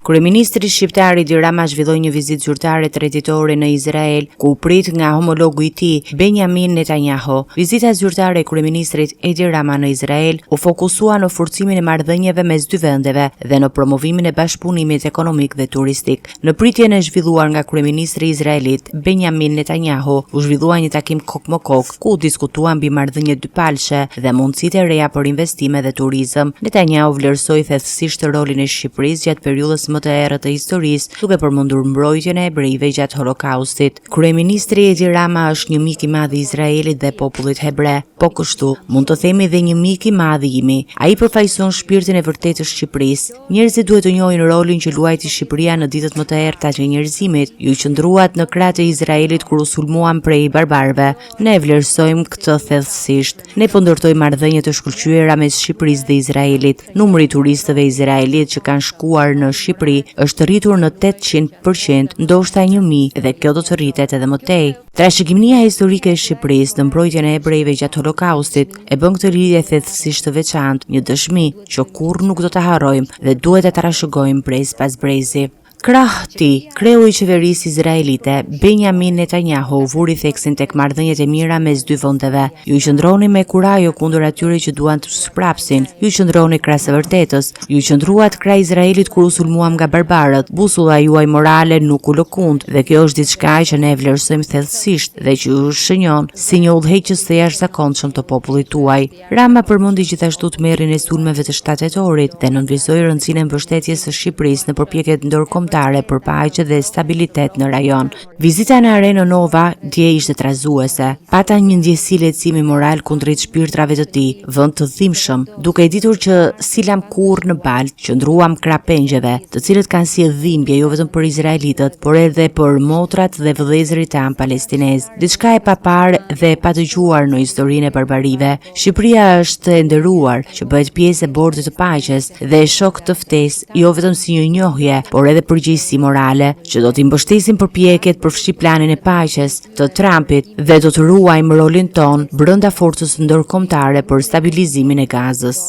Kryeministri shqiptar Edi Rama zhvilloi një vizitë zyrtare tretitore në Izrael, ku u prit nga homologu i tij, Benjamin Netanyahu. Vizita zyrtare e kryeministrit Edi Rama në Izrael u fokusua në forcimin e marrëdhënieve mes dy vendeve dhe në promovimin e bashkëpunimit ekonomik dhe turistik. Në pritjen e zhvilluar nga kryeministri izraelit Benjamin Netanyahu, u zhvillua një takim kok më kok, ku u diskutua mbi marrëdhënie dypalshe dhe mundësitë e reja për investime dhe turizëm. Netanyahu vlerësoi thellësisht rolin e Shqipërisë gjatë periudhës më të errët të historisë, duke përmendur mbrojtjen e hebrejve gjatë Holokaustit. Kryeministri Edi Rama është një mik i madh i Izraelit dhe popullit hebre, po kështu mund të themi dhe një mik i madh i imi. Ai përfaqëson shpirtin e vërtetë të Shqipërisë. Njerëzit duhet të njohin rolin që luajti Shqipëria në ditët më të errëta të njerëzimit. Ju qëndruat në krahët e Izraelit kur u sulmuan prej barbarëve. Ne vlerësojmë këtë thellësisht. Ne po ndërtojmë marrëdhënie të shkëlqyera mes Shqipërisë dhe Izraelit. Numri i turistëve izraelit që kanë shkuar në Shqipëri është rritur në 800%, ndoshta 1000, dhe kjo do të rritet edhe më tej. Trashëgimia historike e Shqipërisë në mbrojtjen e hebrejve gjatë Holokaustit e bën këtë lidhje thellësisht të veçantë, një dëshmi që kurrë nuk do ta harrojmë dhe duhet ta trashëgojmë brez pas brezi. Krahti, kreu i qeverisë izraelite, Benjamin Netanyahu, vuri theksin tek marrëdhëniet e mira mes dy vendeve. Ju qëndroni me kurajo kundër atyre që duan të shprapsin. Ju qëndroni krah së vërtetës. Ju qëndruat krah Izraelit kur u sulmuam nga barbarët. Busulla juaj morale nuk u lëkund dhe kjo është diçka që ne vlerësojmë thellësisht dhe që ju shënjon si një udhëheqës të jashtëzakonshëm të popullit tuaj. Rama përmendi gjithashtu tmerrin e sulmeve të 7 tetorit dhe nënvizoi rëndësinë e mbështetjes së Shqipërisë në përpjekjet ndërkombëtare për paqe dhe stabilitet në rajon. Vizita në Arenën Nova dje ishte trazuese. Pata një ndjesi lehtësimi moral kundrejt shpirtrave të tij, vend të dhimbshëm, duke e ditur që silam kurrë në balë, qëndruam krah pengjeve, të cilët kanë si dhimbje jo vetëm për izraelitët, por edhe për motrat dhe vëllezërit tanë palestinez. Diçka e paparë dhe e padëgjuar në historinë e barbarive. Shqipëria është e nderuar që bëhet pjesë e bordit të paqes dhe e shok të ftesë, jo vetëm si një njohje, por edhe përgjegjësi morale, që do t'i mbështesim përpjekjet për fshi planin e paqes të Trumpit dhe do të ruajmë rolin ton brenda forcës ndërkombëtare për stabilizimin e Gazës.